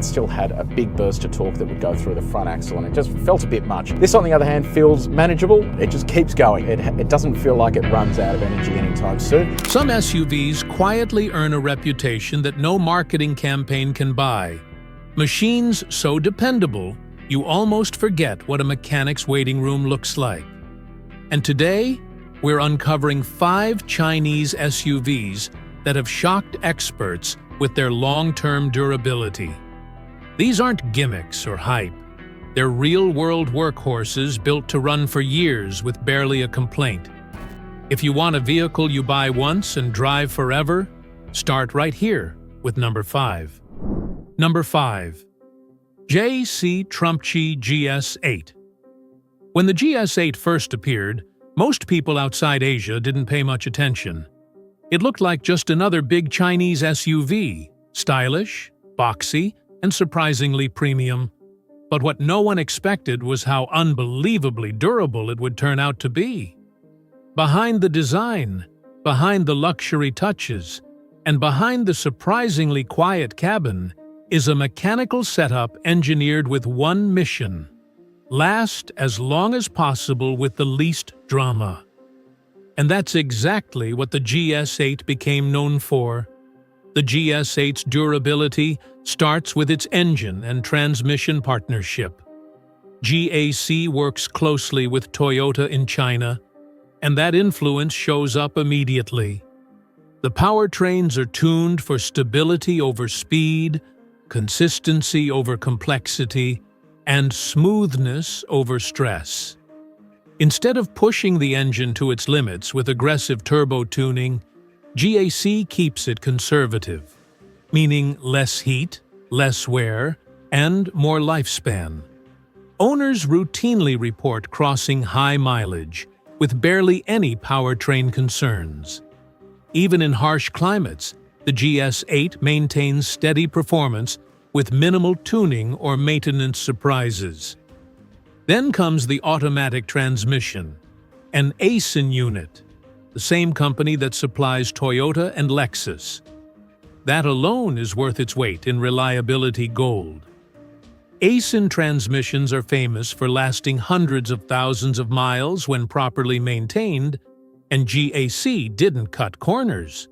still had a big burst of torque that would go through the front axle, and it just felt a bit much. This, on the other hand, feels manageable. It just keeps going. It doesn't feel like it runs out of energy anytime soon. Some SUVs quietly earn a reputation that no marketing campaign can buy. Machines so dependable, you almost forget what a mechanic's waiting room looks like. And today, we're uncovering 5 Chinese SUVs that have shocked experts with their long-term durability. These aren't gimmicks or hype. They're real-world workhorses built to run for years with barely a complaint. If you want a vehicle you buy once and drive forever, start right here with number 5. Number 5. J.C. Trumpchi GS8. When the GS8 first appeared, most people outside Asia didn't pay much attention. It looked like just another big Chinese SUV, stylish, boxy, and surprisingly premium. But what no one expected was how unbelievably durable it would turn out to be. Behind the design, behind the luxury touches, and behind the surprisingly quiet cabin is a mechanical setup engineered with one mission: last as long as possible with the least drama. And that's exactly what the GS8 became known for. The GS8's durability starts with its engine and transmission partnership. GAC works closely with Toyota in China, and that influence shows up immediately. The powertrains are tuned for stability over speed, consistency over complexity, and smoothness over stress. Instead of pushing the engine to its limits with aggressive turbo tuning, GAC keeps it conservative, meaning less heat, less wear, and more lifespan. Owners routinely report crossing high mileage, with barely any powertrain concerns. Even in harsh climates, the GS8 maintains steady performance with minimal tuning or maintenance surprises. Then comes the automatic transmission, an Aisin unit, the same company that supplies Toyota and Lexus. That alone is worth its weight in reliability gold. Aisin transmissions are famous for lasting hundreds of thousands of miles when properly maintained, and GAC didn't cut corners.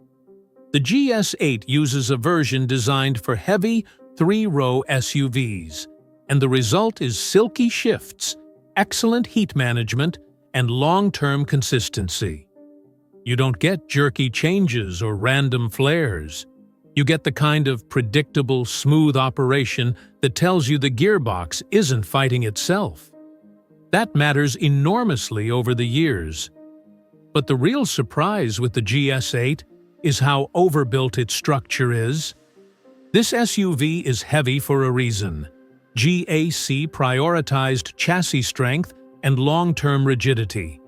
The GS8 uses a version designed for heavy, 3-row SUVs, and the result is silky shifts, excellent heat management, and long-term consistency. You don't get jerky changes or random flares. You get the kind of predictable, smooth operation that tells you the gearbox isn't fighting itself. That matters enormously over the years. But the real surprise with the GS8 is how overbuilt its structure is. This SUV is heavy for a reason. GAC prioritized chassis strength and long-term rigidity.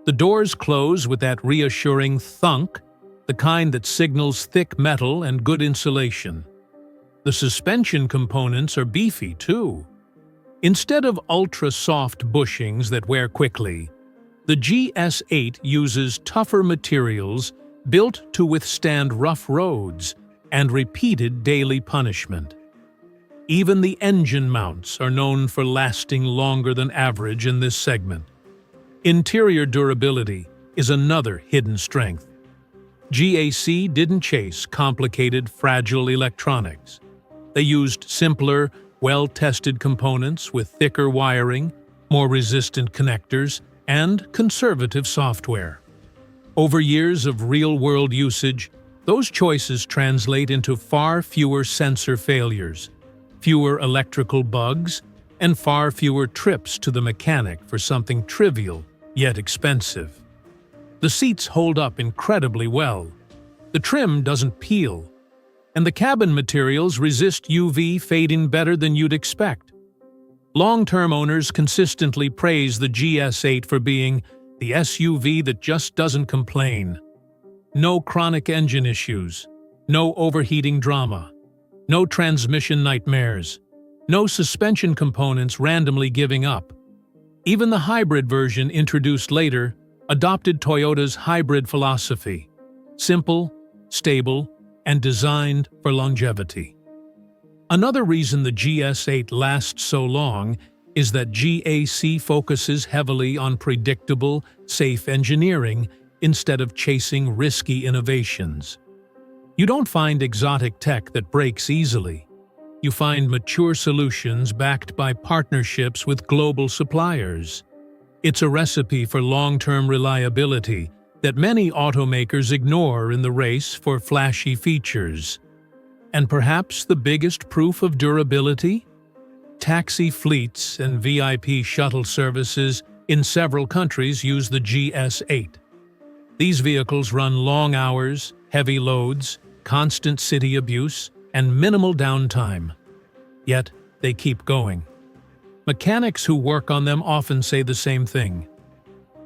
The doors close with that reassuring thunk, the kind that signals thick metal and good insulation. The suspension components are beefy, too. Instead of ultra-soft bushings that wear quickly, the GS8 uses tougher materials built to withstand rough roads and repeated daily punishment. Even the engine mounts are known for lasting longer than average in this segment. Interior durability is another hidden strength. GAC didn't chase complicated, fragile electronics. They used simpler, well-tested components with thicker wiring, more resistant connectors, and conservative software. Over years of real-world usage, those choices translate into far fewer sensor failures, fewer electrical bugs, and far fewer trips to the mechanic for something trivial yet expensive. The seats hold up incredibly well. The trim doesn't peel, and the cabin materials resist UV fading better than you'd expect. Long-term owners consistently praise the GS8 for being the SUV that just doesn't complain. No chronic engine issues, no overheating drama, no transmission nightmares, no suspension components randomly giving up. Even the hybrid version introduced later adopted Toyota's hybrid philosophy: simple, stable, and designed for longevity. Another reason the GS8 lasts so long is that GAC focuses heavily on predictable, safe engineering instead of chasing risky innovations. You don't find exotic tech that breaks easily. You find mature solutions backed by partnerships with global suppliers. It's a recipe for long-term reliability that many automakers ignore in the race for flashy features. And perhaps the biggest proof of durability? Taxi fleets and VIP shuttle services in several countries use the GS8. These vehicles run long hours, heavy loads, constant city abuse, and minimal downtime. Yet, they keep going. Mechanics who work on them often say the same thing.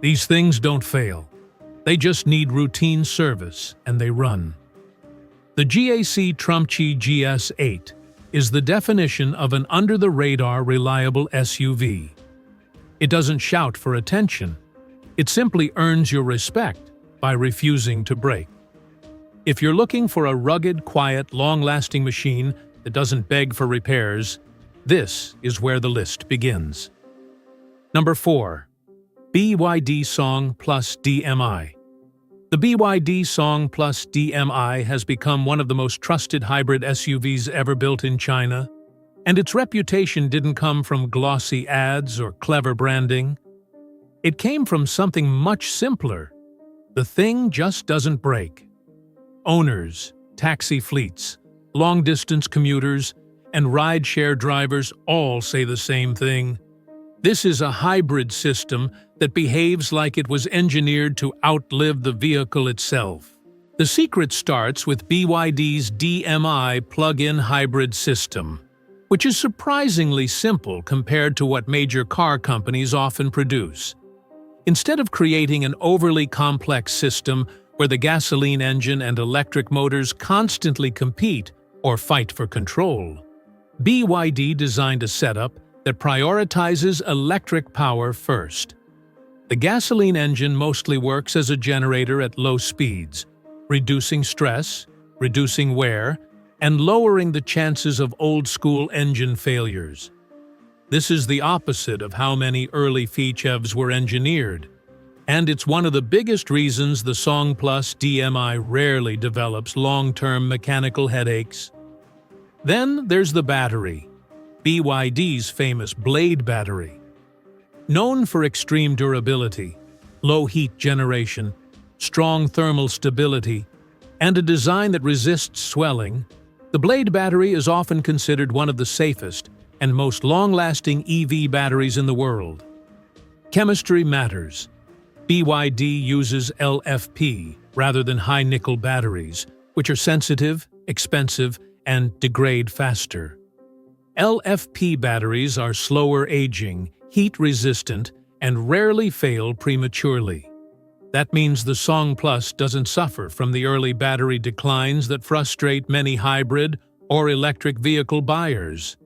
These things don't fail. They just need routine service, and they run. The GAC Trumpchi GS8 is the definition of an under-the-radar reliable SUV. It doesn't shout for attention. It simply earns your respect by refusing to brake. If you're looking for a rugged, quiet, long-lasting machine that doesn't beg for repairs, this is where the list begins. Number 4. BYD Song Plus DMI. The BYD Song Plus DMI has become one of the most trusted hybrid SUVs ever built in China, and its reputation didn't come from glossy ads or clever branding. It came from something much simpler. The thing just doesn't break. Owners, taxi fleets, long-distance commuters, and ride-share drivers all say the same thing. This is a hybrid system that behaves like it was engineered to outlive the vehicle itself. The secret starts with BYD's DMI plug-in hybrid system, which is surprisingly simple compared to what major car companies often produce. Instead of creating an overly complex system where the gasoline engine and electric motors constantly compete or fight for control, BYD designed a setup that prioritizes electric power first. The gasoline engine mostly works as a generator at low speeds, reducing stress, reducing wear, and lowering the chances of old-school engine failures. This is the opposite of how many early PHEVs were engineered, and it's one of the biggest reasons the Song Plus DMI rarely develops long-term mechanical headaches. Then there's the battery, BYD's famous Blade battery. Known for extreme durability, low heat generation, strong thermal stability, and a design that resists swelling, the Blade battery is often considered one of the safest and most long-lasting EV batteries in the world. Chemistry matters. BYD uses LFP rather than high-nickel batteries, which are sensitive, expensive, and degrade faster. LFP batteries are slower aging, heat-resistant, and rarely fail prematurely. That means the Song Plus doesn't suffer from the early battery declines that frustrate many hybrid or electric vehicle buyers.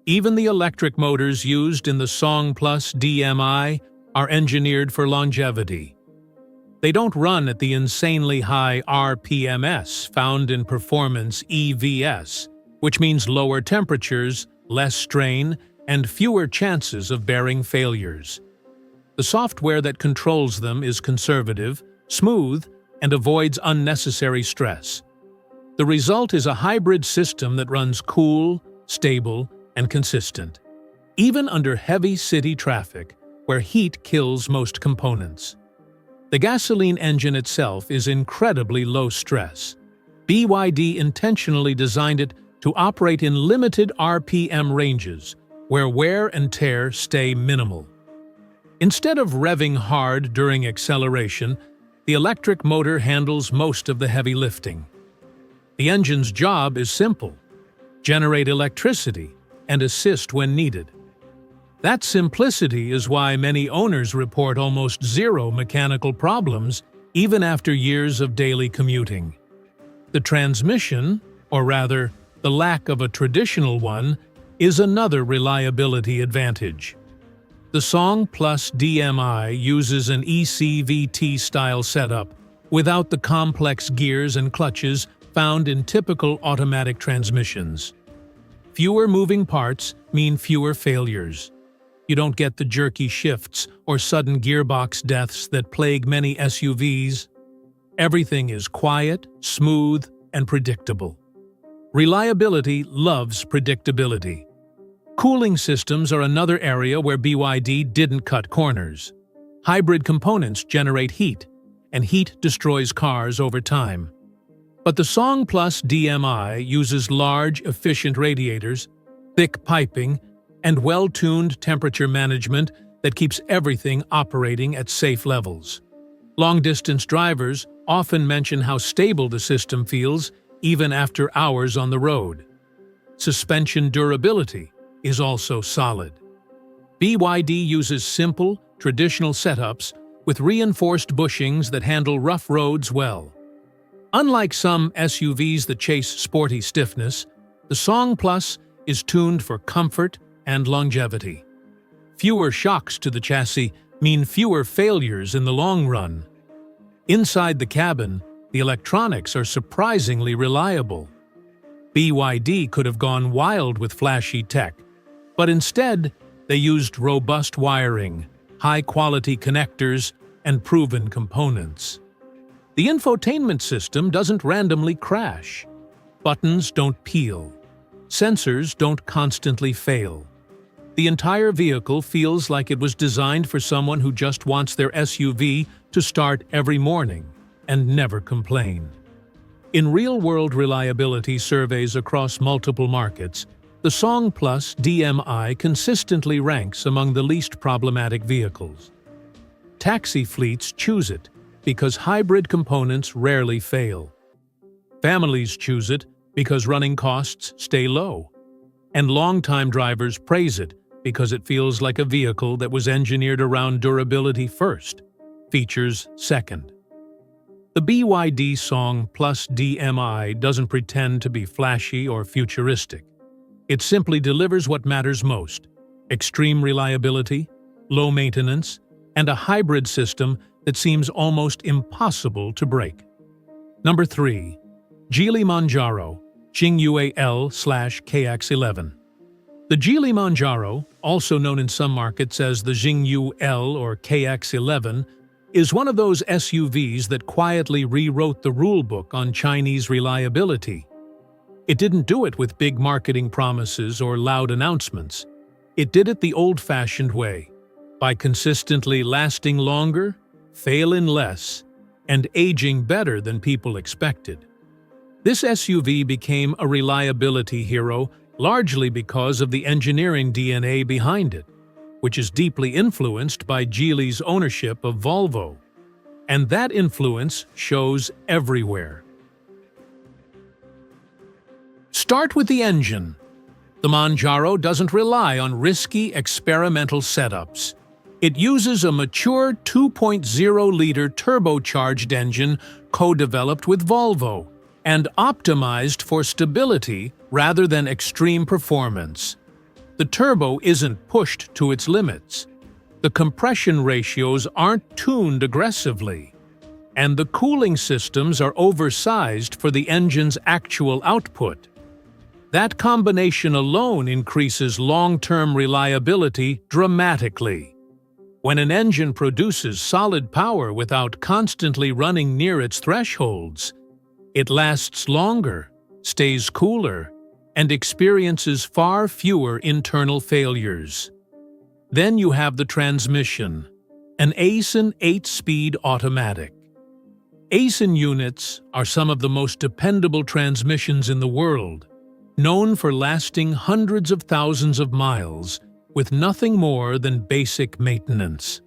Even the electric motors used in the Song Plus DMI are engineered for longevity. They don't run at the insanely high RPMs found in performance EVs, which means lower temperatures, less strain, and fewer chances of bearing failures. The software that controls them is conservative, smooth, and avoids unnecessary stress. The result is a hybrid system that runs cool, stable, and consistent, even under heavy city traffic, where heat kills most components. The gasoline engine itself is incredibly low stress. BYD intentionally designed it to operate in limited RPM ranges, where wear and tear stay minimal. Instead of revving hard during acceleration, the electric motor handles most of the heavy lifting. The engine's job is simple: generate electricity and assist when needed. That simplicity is why many owners report almost zero mechanical problems, even after years of daily commuting. The transmission, or rather, the lack of a traditional one, is another reliability advantage. The Song Plus DMI uses an ECVT-style setup without the complex gears and clutches found in typical automatic transmissions. Fewer moving parts mean fewer failures. You don't get the jerky shifts or sudden gearbox deaths that plague many SUVs. Everything is quiet, smooth, and predictable. Reliability loves predictability. Cooling systems are another area where BYD didn't cut corners. Hybrid components generate heat, and heat destroys cars over time. But the Song Plus DMI uses large, efficient radiators, thick piping, and well-tuned temperature management that keeps everything operating at safe levels. Long-distance drivers often mention how stable the system feels even after hours on the road. Suspension durability is also solid. BYD uses simple, traditional setups with reinforced bushings that handle rough roads well. Unlike some SUVs that chase sporty stiffness, the Song Plus is tuned for comfort and longevity. Fewer shocks to the chassis mean fewer failures in the long run. Inside the cabin, the electronics are surprisingly reliable. BYD could have gone wild with flashy tech, but instead, they used robust wiring, high-quality connectors, and proven components. The infotainment system doesn't randomly crash. Buttons don't peel. Sensors don't constantly fail. The entire vehicle feels like it was designed for someone who just wants their SUV to start every morning and never complain. In real-world reliability surveys across multiple markets, the Song Plus DMI consistently ranks among the least problematic vehicles. Taxi fleets choose it because hybrid components rarely fail. Families choose it because running costs stay low. And longtime drivers praise it because it feels like a vehicle that was engineered around durability first, features second. The BYD Song Plus DMI doesn't pretend to be flashy or futuristic. It simply delivers what matters most: extreme reliability, low maintenance, and a hybrid system that seems almost impossible to break. Number 3. Geely Manjaro Xingyue L/KX11. The Geely Manjaro, also known in some markets as the Xingyu L or KX11, is one of those SUVs that quietly rewrote the rulebook on Chinese reliability. It didn't do it with big marketing promises or loud announcements. It did it the old-fashioned way, by consistently lasting longer, failing less, and aging better than people expected. This SUV became a reliability hero largely because of the engineering DNA behind it, which is deeply influenced by Geely's ownership of Volvo. And that influence shows everywhere. Start with the engine. The Manjaro doesn't rely on risky experimental setups. It uses a mature 2.0-liter turbocharged engine co-developed with Volvo and optimized for stability rather than extreme performance. The turbo isn't pushed to its limits. The compression ratios aren't tuned aggressively. And the cooling systems are oversized for the engine's actual output. That combination alone increases long-term reliability dramatically. When an engine produces solid power without constantly running near its thresholds, it lasts longer, stays cooler, and experiences far fewer internal failures. Then you have the transmission, an Aisin 8-speed automatic. Aisin units are some of the most dependable transmissions in the world, known for lasting hundreds of thousands of miles with nothing more than basic maintenance.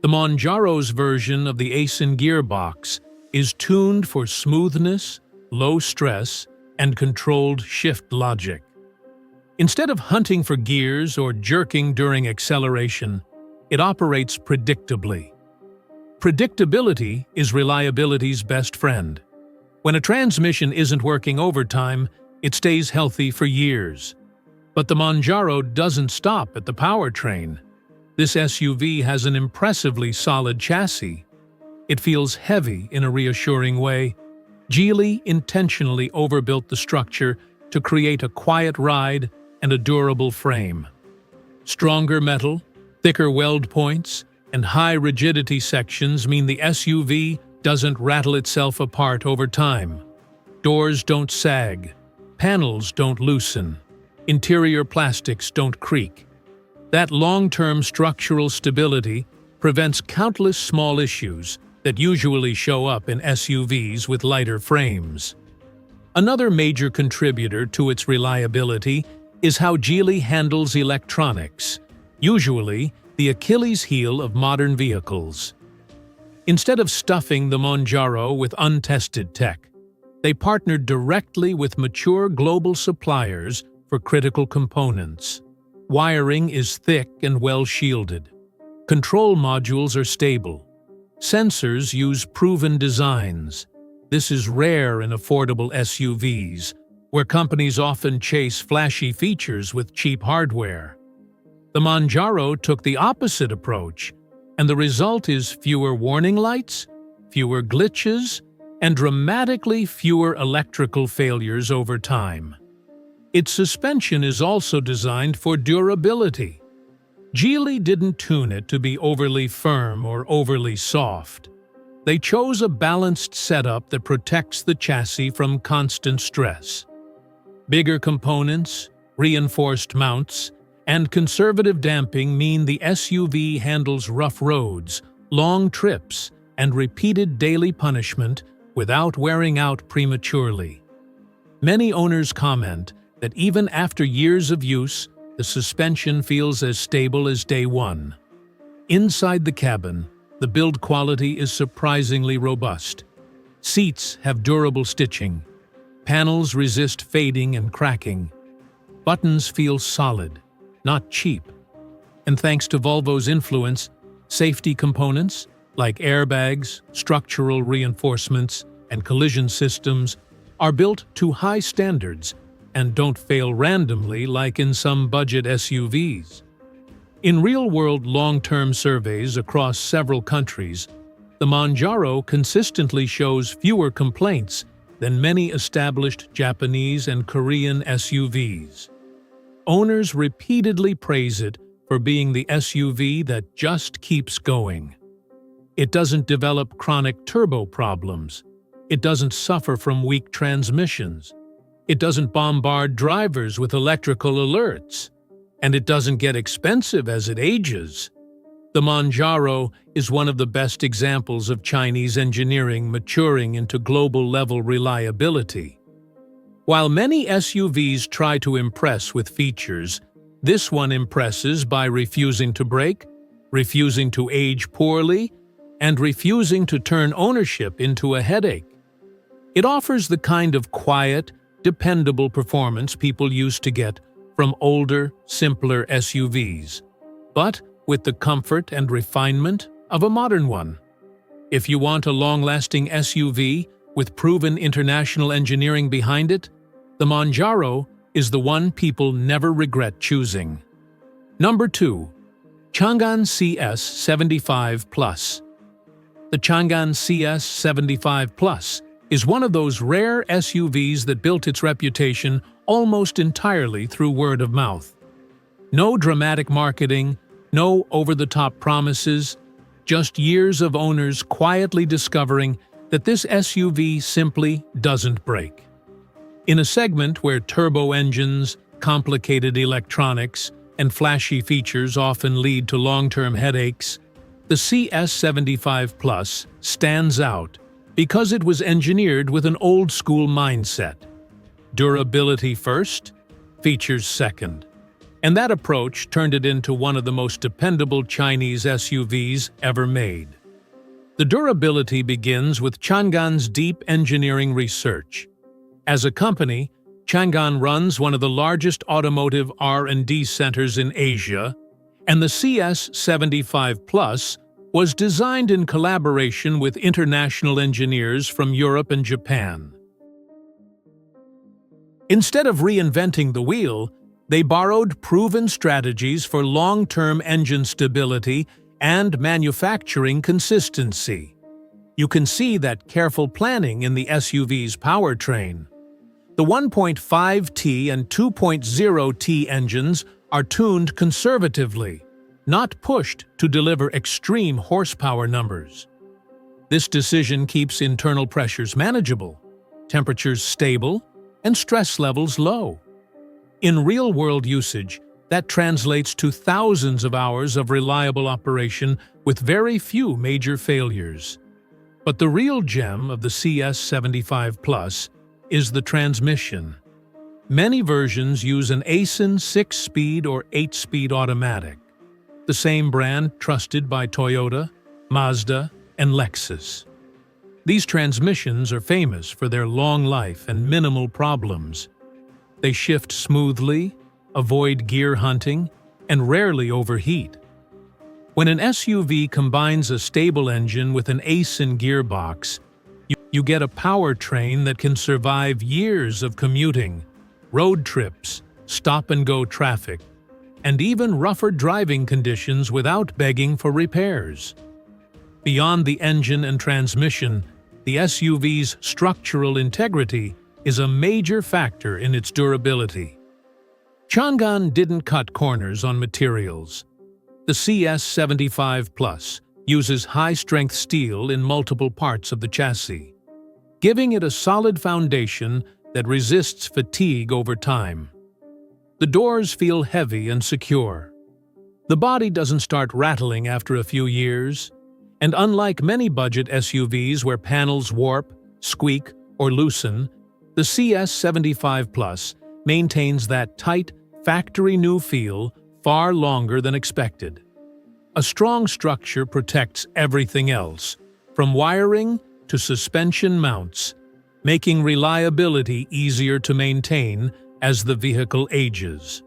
The Manjaro's version of the Aisin gearbox is tuned for smoothness, low stress, and controlled shift logic. Instead of hunting for gears or jerking during acceleration, it operates predictably. Predictability is reliability's best friend. When a transmission isn't working overtime, it stays healthy for years. But the Manjaro doesn't stop at the powertrain. This SUV has an impressively solid chassis. It feels heavy in a reassuring way. Geely intentionally overbuilt the structure to create a quiet ride and a durable frame. Stronger metal, thicker weld points, and high rigidity sections mean the SUV doesn't rattle itself apart over time. Doors don't sag, panels don't loosen, interior plastics don't creak. That long-term structural stability prevents countless small issues that usually show up in SUVs with lighter frames. Another major contributor to its reliability is how Geely handles electronics, usually the Achilles heel of modern vehicles. Instead of stuffing the Manjaro with untested tech, they partnered directly with mature global suppliers for critical components. Wiring is thick and well shielded. Control modules are stable. Sensors use proven designs. This is rare in affordable SUVs, where companies often chase flashy features with cheap hardware. The Manjaro took the opposite approach, and the result is fewer warning lights, fewer glitches, and dramatically fewer electrical failures over time. Its suspension is also designed for durability. Geely didn't tune it to be overly firm or overly soft. They chose a balanced setup that protects the chassis from constant stress. Bigger components, reinforced mounts, and conservative damping mean the SUV handles rough roads, long trips, and repeated daily punishment without wearing out prematurely. Many owners comment that even after years of use, the suspension feels as stable as day one. Inside the cabin, the build quality is surprisingly robust. Seats have durable stitching. Panels resist fading and cracking. Buttons feel solid, not cheap. And thanks to Volvo's influence, safety components like airbags, structural reinforcements, and collision systems are built to high standards and don't fail randomly like in some budget SUVs. In real-world long-term surveys across several countries, the Manjaro consistently shows fewer complaints than many established Japanese and Korean SUVs. Owners repeatedly praise it for being the SUV that just keeps going. It doesn't develop chronic turbo problems. It doesn't suffer from weak transmissions. It doesn't bombard drivers with electrical alerts. And it doesn't get expensive as it ages. The Manjaro is one of the best examples of Chinese engineering maturing into global-level reliability. While many SUVs try to impress with features, this one impresses by refusing to brake, refusing to age poorly, and refusing to turn ownership into a headache. It offers the kind of quiet, dependable performance people used to get from older, simpler SUVs, but with the comfort and refinement of a modern one. If you want a long-lasting SUV with proven international engineering behind it, the Manjaro is the one people never regret choosing. Number 2. Changan CS75 Plus. The Changan CS75 Plus is one of those rare SUVs that built its reputation almost entirely through word of mouth. No dramatic marketing, no over-the-top promises, just years of owners quietly discovering that this SUV simply doesn't break. In a segment where turbo engines, complicated electronics, and flashy features often lead to long-term headaches, the CS75 Plus stands out because it was engineered with an old-school mindset. Durability first, features second. And that approach turned it into one of the most dependable Chinese SUVs ever made. The durability begins with Changan's deep engineering research. As a company, Changan runs one of the largest automotive R&D centers in Asia, and the CS75 Plus was designed in collaboration with international engineers from Europe and Japan. Instead of reinventing the wheel, they borrowed proven strategies for long-term engine stability and manufacturing consistency. You can see that careful planning in the SUV's powertrain. The 1.5T and 2.0T engines are tuned conservatively, not pushed to deliver extreme horsepower numbers. This decision keeps internal pressures manageable, temperatures stable, and stress levels low. In real-world usage, that translates to thousands of hours of reliable operation with very few major failures. But the real gem of the CS75 Plus is the transmission. Many versions use an Aisin 6-speed or 8-speed automatic, the same brand trusted by Toyota, Mazda, and Lexus. These transmissions are famous for their long life and minimal problems. They shift smoothly, avoid gear hunting, and rarely overheat. When an SUV combines a stable engine with an Aisin gearbox, you get a powertrain that can survive years of commuting, road trips, stop-and-go traffic, and even rougher driving conditions without begging for repairs. Beyond the engine and transmission, the SUV's structural integrity is a major factor in its durability. Changan didn't cut corners on materials. The CS75 Plus uses high-strength steel in multiple parts of the chassis, giving it a solid foundation that resists fatigue over time. The doors feel heavy and secure. The body doesn't start rattling after a few years, and unlike many budget SUVs where panels warp, squeak, or loosen, the CS75 Plus maintains that tight, factory-new feel far longer than expected. A strong structure protects everything else, from wiring to suspension mounts, making reliability easier to maintain as the vehicle ages.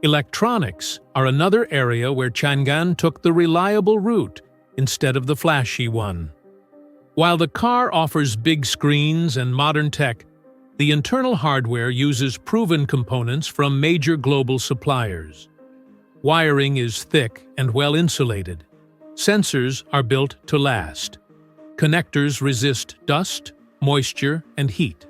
Electronics are another area where Changan took the reliable route instead of the flashy one. While the car offers big screens and modern tech, the internal hardware uses proven components from major global suppliers. Wiring is thick and well insulated. Sensors are built to last. Connectors resist dust, moisture, and heat.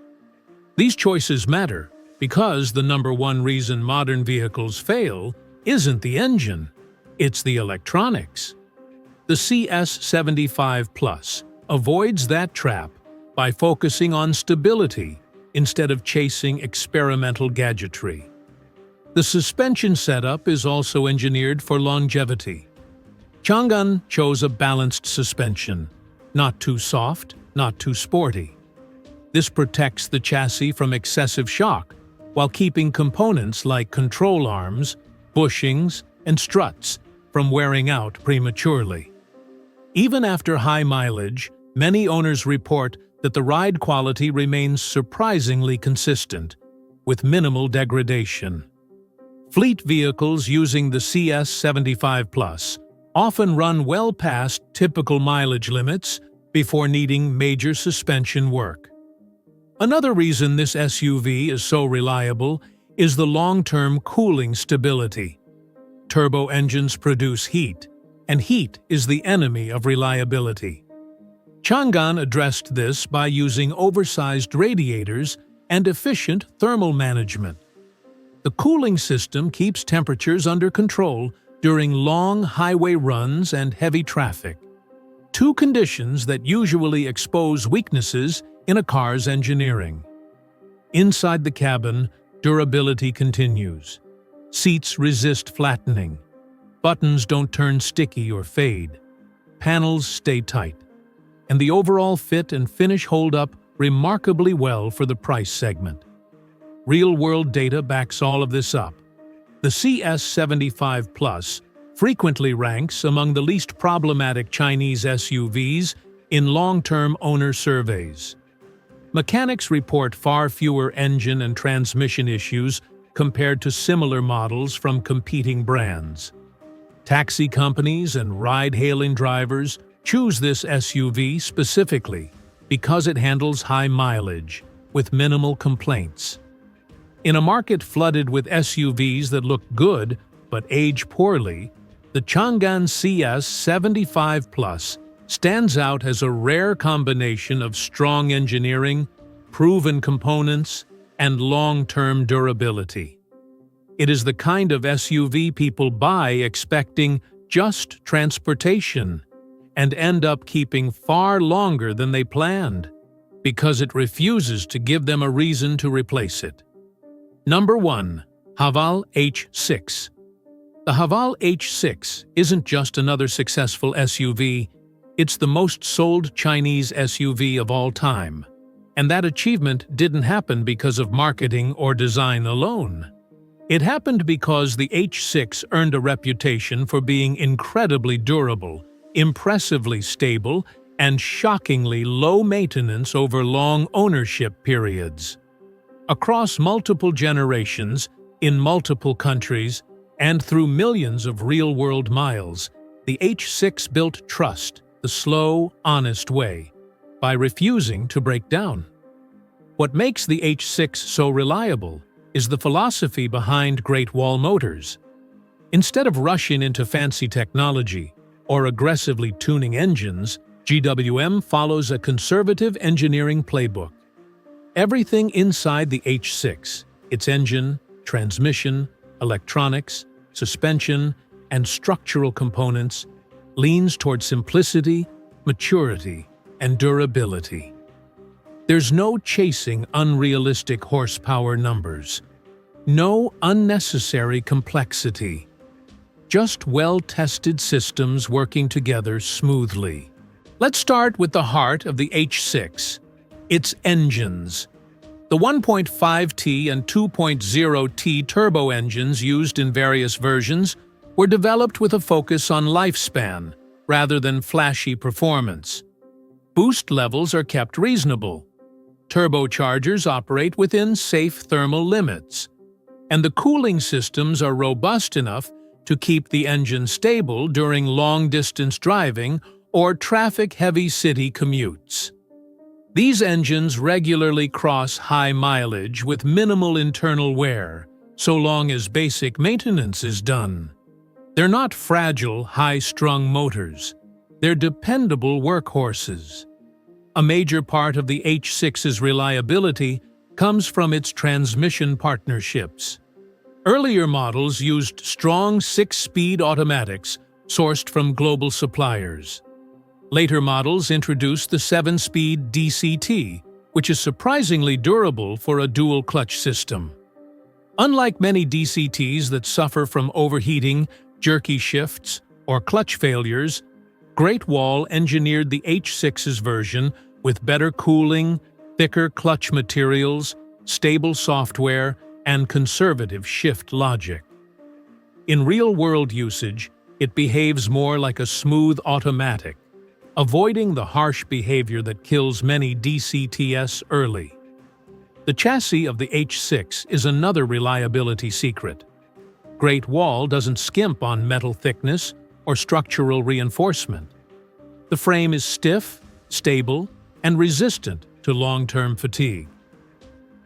These choices matter because the number one reason modern vehicles fail isn't the engine, it's the electronics. The CS75 Plus avoids that trap by focusing on stability instead of chasing experimental gadgetry. The suspension setup is also engineered for longevity. Changan chose a balanced suspension, not too soft, not too sporty. This protects the chassis from excessive shock while keeping components like control arms, bushings, and struts from wearing out prematurely. Even after high mileage, many owners report that the ride quality remains surprisingly consistent, with minimal degradation. Fleet vehicles using the CS75 Plus often run well past typical mileage limits before needing major suspension work. Another reason this SUV is so reliable is the long-term cooling stability. Turbo engines produce heat, and heat is the enemy of reliability. Changan addressed this by using oversized radiators and efficient thermal management. The cooling system keeps temperatures under control during long highway runs and heavy traffic, two conditions that usually expose weaknesses in a car's engineering. Inside the cabin, durability continues. Seats resist flattening. Buttons don't turn sticky or fade. Panels stay tight. And the overall fit and finish hold up remarkably well for the price segment. Real-world data backs all of this up. The CS75 Plus frequently ranks among the least problematic Chinese SUVs in long-term owner surveys. Mechanics report far fewer engine and transmission issues compared to similar models from competing brands. Taxi companies and ride-hailing drivers choose this SUV specifically because it handles high mileage with minimal complaints. In a market flooded with SUVs that look good but age poorly, the Changan CS75 Plus stands out as a rare combination of strong engineering, proven components, and long-term durability. It is the kind of SUV people buy expecting just transportation and end up keeping far longer than they planned because it refuses to give them a reason to replace it. Number 1. Haval H6. The Haval H6 isn't just another successful SUV, it's the most sold Chinese SUV of all time. And that achievement didn't happen because of marketing or design alone. It happened because the H6 earned a reputation for being incredibly durable, impressively stable, and shockingly low maintenance over long ownership periods. Across multiple generations, in multiple countries, and through millions of real-world miles, the H6 built trust the slow, honest way, by refusing to break down. What makes the H6 so reliable is the philosophy behind Great Wall Motors. Instead of rushing into fancy technology or aggressively tuning engines, GWM follows a conservative engineering playbook. Everything inside the H6, its engine, transmission, electronics, suspension, and structural components, leans toward simplicity, maturity, and durability. There's no chasing unrealistic horsepower numbers, no unnecessary complexity, just well-tested systems working together smoothly. Let's start with the heart of the H6, its engines. The 1.5T and 2.0T turbo engines used in various versions were developed with a focus on lifespan rather than flashy performance. Boost levels are kept reasonable. Turbochargers operate within safe thermal limits, and the cooling systems are robust enough to keep the engine stable during long-distance driving or traffic-heavy city commutes. These engines regularly cross high mileage with minimal internal wear, so long as basic maintenance is done. They're not fragile, high-strung motors. They're dependable workhorses. A major part of the H6's reliability comes from its transmission partnerships. Earlier models used strong 6-speed automatics sourced from global suppliers. Later models introduced the 7-speed DCT, which is surprisingly durable for a dual-clutch system. Unlike many DCTs that suffer from overheating, jerky shifts, or clutch failures, Great Wall engineered the H6's version with better cooling, thicker clutch materials, stable software, and conservative shift logic. In real-world usage, it behaves more like a smooth automatic, avoiding the harsh behavior that kills many DCTs early. The chassis of the H6 is another reliability secret. Great Wall doesn't skimp on metal thickness or structural reinforcement. The frame is stiff, stable, and resistant to long-term fatigue.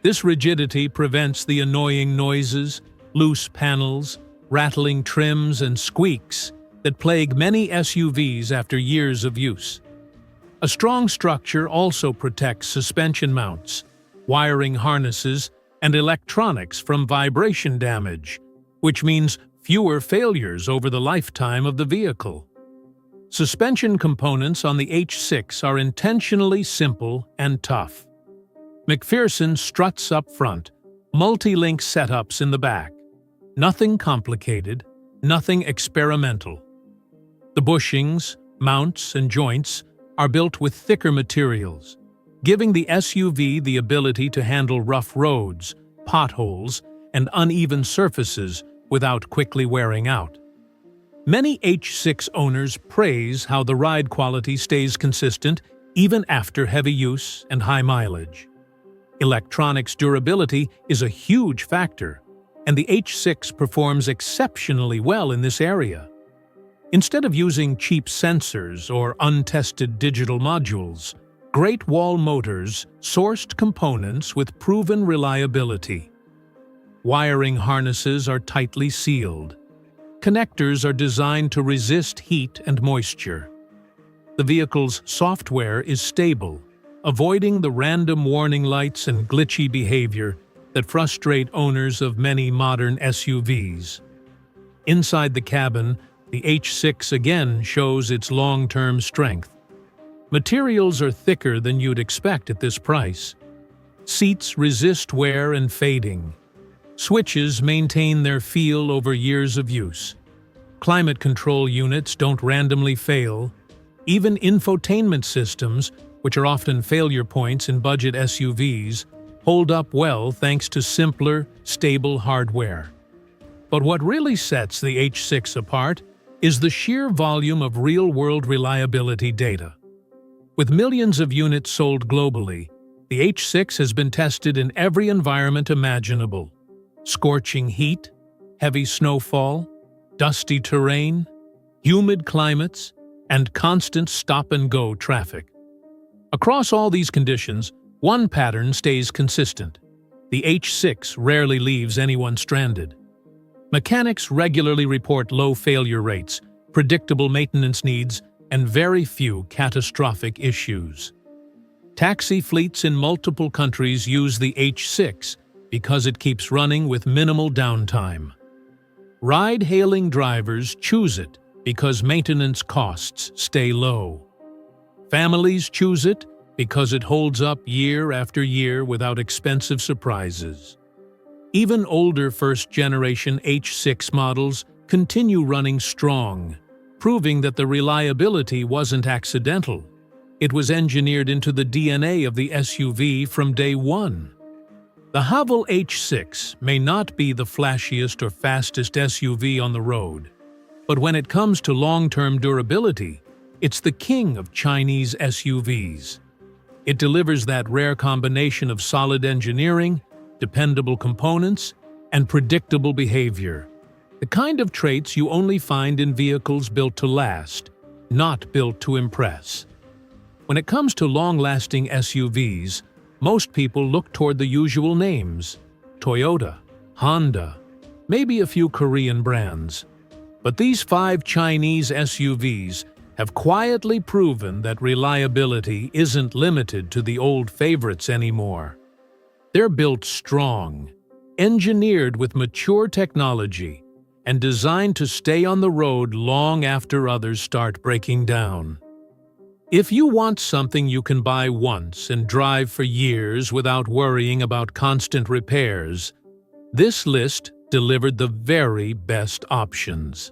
This rigidity prevents the annoying noises, loose panels, rattling trims, and squeaks that plague many SUVs after years of use. A strong structure also protects suspension mounts, wiring harnesses, and electronics from vibration damage, which means fewer failures over the lifetime of the vehicle. Suspension components on the H6 are intentionally simple and tough. McPherson struts up front, multi-link setups in the back. Nothing complicated, nothing experimental. The bushings, mounts, and joints are built with thicker materials, giving the SUV the ability to handle rough roads, potholes, and uneven surfaces without quickly wearing out. Many H6 owners praise how the ride quality stays consistent even after heavy use and high mileage. Electronics durability is a huge factor, and the H6 performs exceptionally well in this area. Instead of using cheap sensors or untested digital modules, Great Wall Motors sourced components with proven reliability. Wiring harnesses are tightly sealed. Connectors are designed to resist heat and moisture. The vehicle's software is stable, avoiding the random warning lights and glitchy behavior that frustrate owners of many modern SUVs. Inside the cabin, the H6 again shows its long-term strength. Materials are thicker than you'd expect at this price. Seats resist wear and fading. Switches maintain their feel over years of use. Climate control units don't randomly fail. Even infotainment systems, which are often failure points in budget SUVs, hold up well thanks to simpler, stable hardware. But what really sets the H6 apart is the sheer volume of real-world reliability data. With millions of units sold globally, the H6 has been tested in every environment imaginable: scorching heat, heavy snowfall, dusty terrain, humid climates, and constant stop-and-go traffic. Across all these conditions, one pattern stays consistent. The H6 rarely leaves anyone stranded. Mechanics regularly report low failure rates, predictable maintenance needs, and very few catastrophic issues. Taxi fleets in multiple countries use the H6 because it keeps running with minimal downtime. Ride-hailing drivers choose it because maintenance costs stay low. Families choose it because it holds up year after year without expensive surprises. Even older first-generation H6 models continue running strong, proving that the reliability wasn't accidental. It was engineered into the DNA of the SUV from day one. The Haval H6 may not be the flashiest or fastest SUV on the road, but when it comes to long-term durability, it's the king of Chinese SUVs. It delivers that rare combination of solid engineering, dependable components, and predictable behavior. The kind of traits you only find in vehicles built to last, not built to impress. When it comes to long-lasting SUVs, most people look toward the usual names: Toyota, Honda, maybe a few Korean brands. But these 5 Chinese SUVs have quietly proven that reliability isn't limited to the old favorites anymore. They're built strong, engineered with mature technology, and designed to stay on the road long after others start breaking down. If you want something you can buy once and drive for years without worrying about constant repairs, this list delivered the very best options.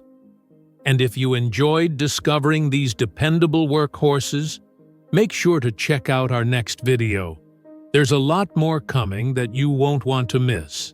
And if you enjoyed discovering these dependable workhorses, make sure to check out our next video. There's a lot more coming that you won't want to miss.